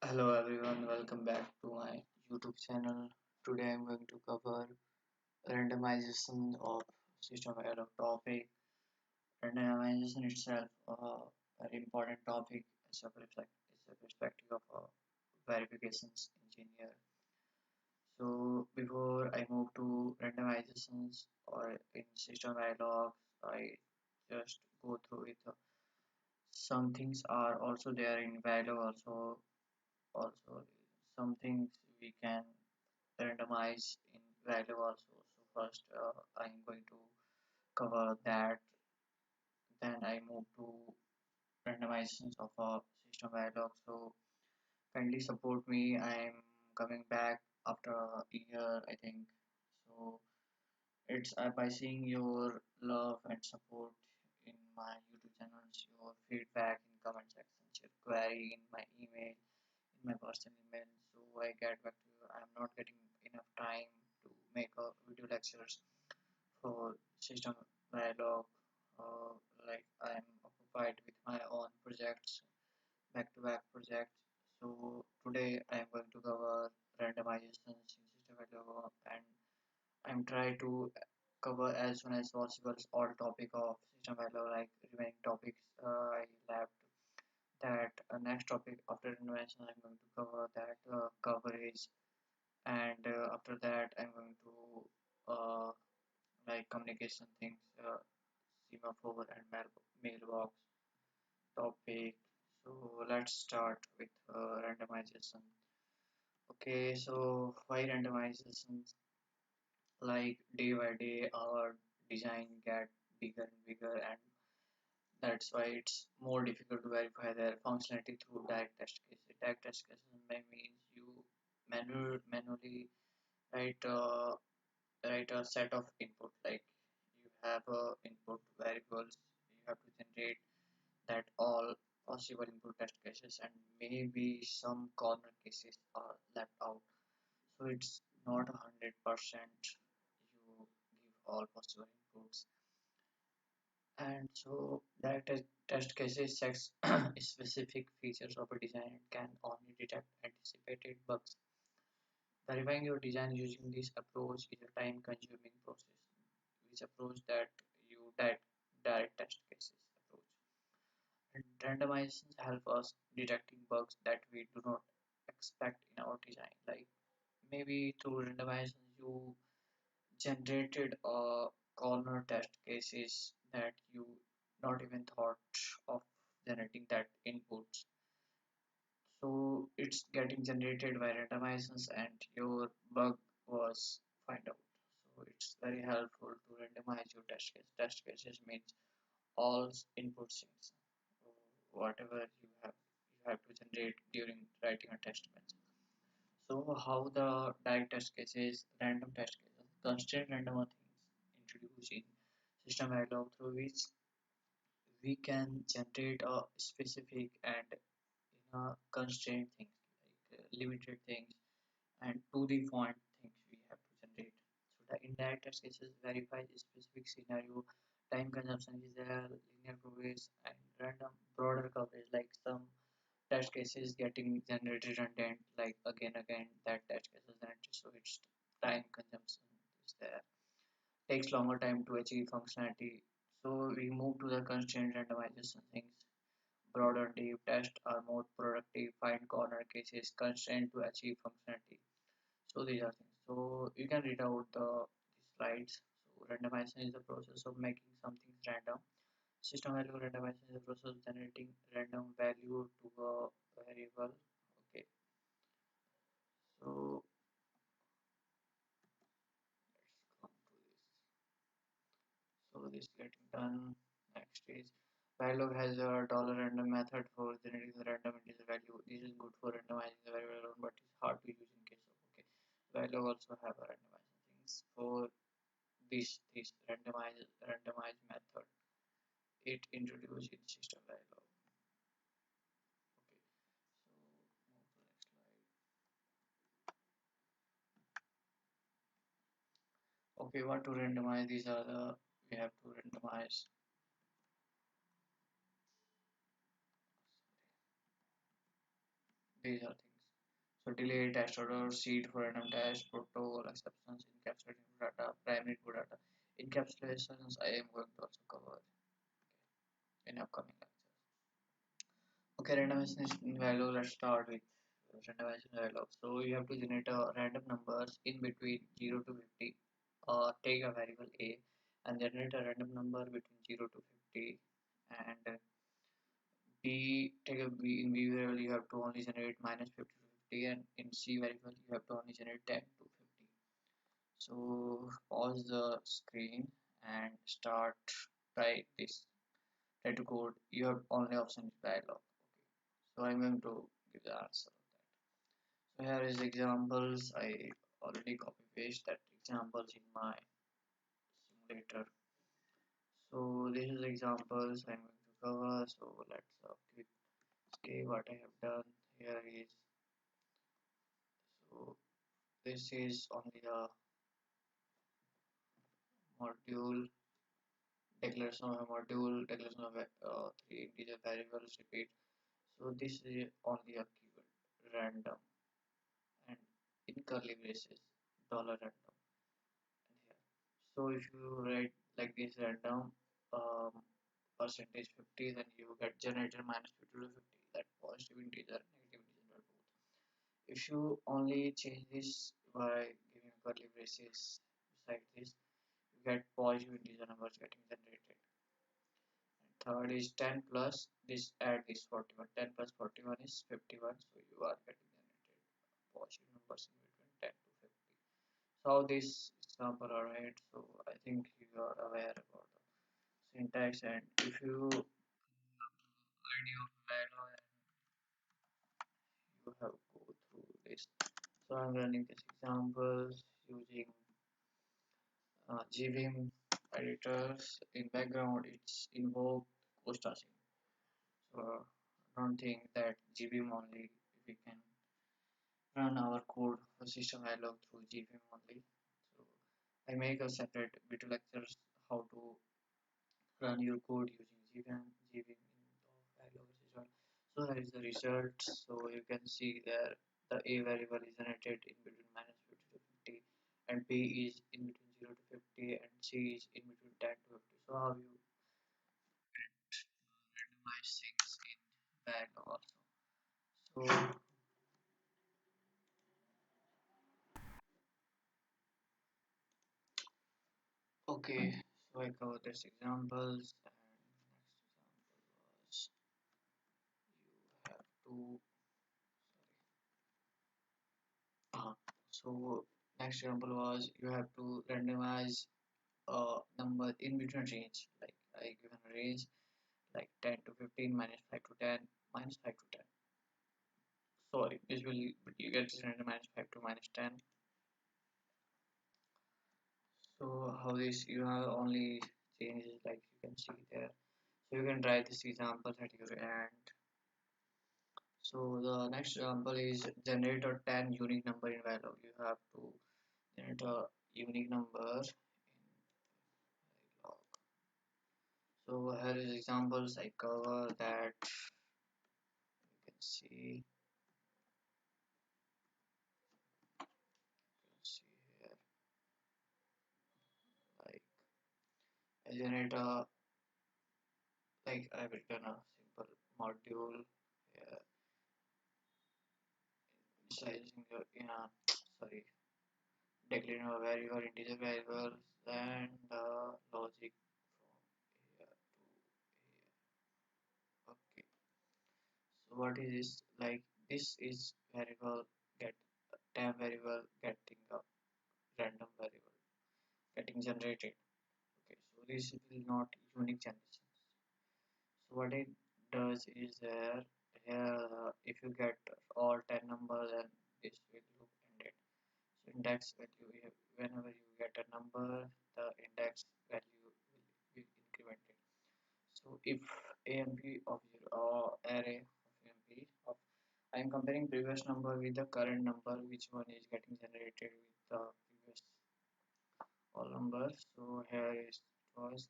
Hello everyone, welcome back to my YouTube channel. Today I'm going to cover randomization of system of topic. Randomization itself a very important topic as a perspective of a verifications engineer. So before I move to randomizations or in system dialogues, I just go through it. Some things are also there in Verilog also some things we can randomize in value also. So first I'm going to cover that, then I move to randomizations of a system dialog. So kindly support me. I'm coming back after a year, I think. So it's by seeing your love and support in my YouTube channels, your feedback in comment sections, your query in my email, in my personal email. So I get back to you. I'm not getting enough time to make a video lectures for system dialog. Uh, like I'm occupied with my own projects, back-to-back projects. So today I'm going to cover randomizations in system dialog, and I'm trying to cover as soon as possible all topic of system dialog, like remaining topics I left. That next topic after randomization I'm going to cover that coverage, and after that I'm going to like communication things, semaphore and mailbox topic. So let's start with randomization. Okay, so why randomization? Like day by day, our design get bigger and bigger, and that's why it's more difficult to verify their functionality through direct test cases. Direct test cases may means you manually write write a set of input, like you have input variables, you have to generate that all possible input test cases, and maybe some corner cases are left out, so it's not 100% you give all possible inputs. And so that test cases checks specific features of a design and can only detect anticipated bugs. Verifying your design using this approach is a time-consuming process, which approach that you direct test cases approach. And randomizations help us detecting bugs that we do not expect in our design. Like maybe through randomization you generated a corner test cases that you not even thought of generating that inputs. So it's getting generated by randomizations and your bug was find out. So it's very helpful to randomize your test case. Test cases means all input things, whatever you have to generate during writing a test bench. So how the direct test cases, random test cases, constraint random are things introduced in system dialog through which we can generate a specific and in a constraint things, like limited things and to the point things we have to generate. So the indirect test cases verify the specific scenario, time consumption is there, linear progress, and random broader coverage, like some test cases getting generated redundant, like again that test case is generated, so its time consumption is there, takes longer time to achieve functionality. So we move to the constraint randomization things. Broader deep tests are more productive, find corner cases, constraint to achieve functionality. So these are things. So you can read out the slides. So randomization is the process of making something random. System value randomization is the process of generating random value to a variable. Okay. So let's come to this. So this getting done. Next is Verilog has a $random method for generating the random integer value. This is good for randomizing the variable alone, but it's hard to use in case of okay. Verilog also have a randomizing things for this randomized method. It introduced in system Verilog. Okay, so move to next slide. Okay, what to randomize? These are the we have to randomize. These are things. So delay test order, seed for random test, protocol exceptions, encapsulating data, primary good data. Encapsulations I am going to also cover in upcoming lectures. Okay, randomization value. Let's start with randomization value. So you have to generate a random numbers in between 0 to 50, or take a variable A and generate a random number between 0 to 50, and B, take a B. In B variable you have to only generate minus 50 to 50, and in C variable you have to only generate 10 to 50. So pause the screen and start. Try this. Try to code. You have only option is dialog. Okay. So I'm going to give the answer of that. So here is examples. I already copy paste that examples in my simulator. So this is examples I'm going to cover. So let's quick see what I have done. Here is, so this is only a module, declaration of a module, declaration of three integer variables, repeat. So this is only a keyword random, and in curly braces dollar random, and here. So if you write like this random um, percentage 50, then you get generator minus 50 to 50, that positive integer negative integer both. If you only change this by giving curly braces beside this, you get positive integer numbers getting generated. And third is 10 plus this, add this 41, 10 plus 41 is 51, so you are getting generated positive numbers in between 10 to 50. So how this example are right, so I think you are aware about the syntax, and if you idea of value, and you have go through this. So I'm running this examples using GVim editors. In background it's invoked Costa. So I don't think that GVim only we can run our code for system dialog through GVim only. So I make a separate video lectures how to run your code using GVim in dialog system. So here is the result. So you can see there the A variable is generated in between minus 50 to 50, and B is in between 0 to 50, and C is in between 10 to 50. So how you randomize things in dialog also. So okay, so I covered this examples, and next example was you have to, sorry. So next example was you have to randomize a number in between range. Like I given a range like 10 to 15, minus 5 to 10, minus 5 to 10. Sorry, this will you get this randomized 5 to minus 10. So how this you have only changes like you can see there. So you can try this example at your end. So the next example is generate a 10 unique number in value. You have to generate a unique number in log. So here is examples I cover that you can see. You can see here like I generate a, like I've written a simple module here initializing the sorry, declaring a variable, integer variables, and logic from here to here. Okay, so what is this? Like this is variable get temp variable getting a random variable getting generated. Okay, so this will not unique generation. So what it does is here if you get all 10 numbers, and this will loop ended. So index value, whenever you get a number, the index value will increment it. So if a and b of your array of a and b of, I am comparing previous number with the current number, which one is getting generated with the previous all numbers. So here is was,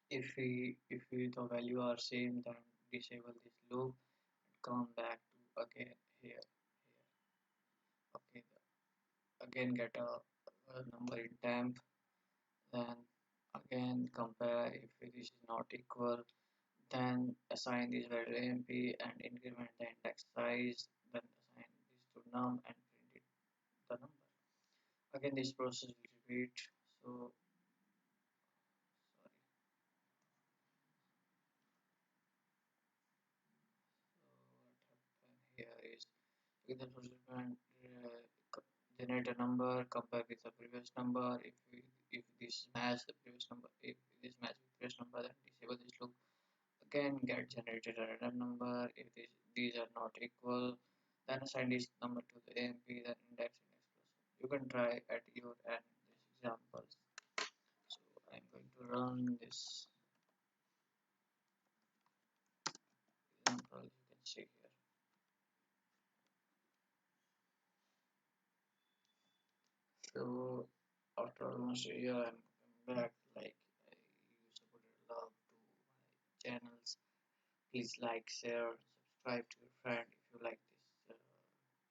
if we the value are same, then disable this loop and come back to again here. again get a number in temp, then again compare if this is not equal, then assign this value to amp and increment the index size, then assign this to num and print it the number. Again this process will repeat. So sorry. So what happened here is if the process generate a number, compare with the previous number. If this match the previous number, if this match with previous number, then disable this loop. Again, get generated a random number. If these are not equal, then assign this number to the AMP, then index plus. You can try at your end this examples. So I'm going to run this example. You can see here. So after almost a year, I'm back. Like you supported a lot to my channels. Please like, share, subscribe to your friend if you like this.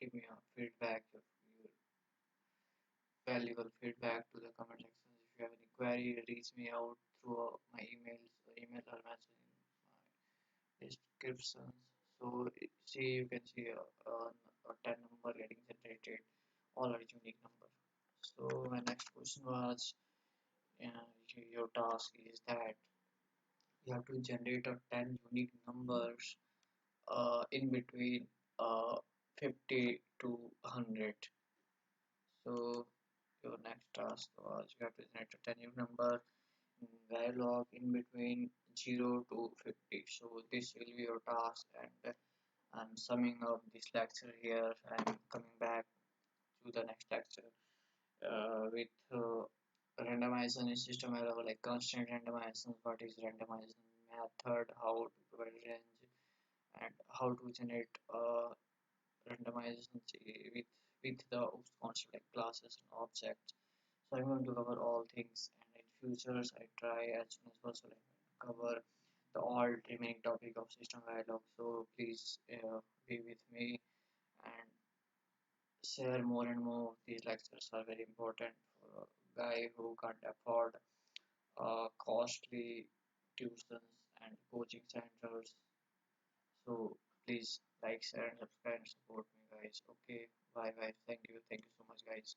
Give me a feedback, your valuable feedback to the comment section. If you have any query, reach me out through my emails. The email are mentioned in my description. So see, you can see a 10 number getting generated, all are unique number. So my next question was, your task is that you have to generate a 10 unique numbers in between uh, 50 to 100. So your next task was you have to generate a 10 unique number in Verilog in between 0 to 50. So this will be your task, and I'm summing up this lecture here. I'm coming back to the next lecture with randomization in system error, like constant randomization, what is randomization method, how to provide range, and how to generate randomization with the concept like classes and objects. So I'm going to cover all things, and in futures I try as soon as possible to cover the all remaining topic of system dialog. So please be with me and share more and more. These lectures are very important for a guy who can't afford costly tuitions and coaching centers. So please like, share, and subscribe and support me, guys. Okay, bye bye. Thank you so much, guys.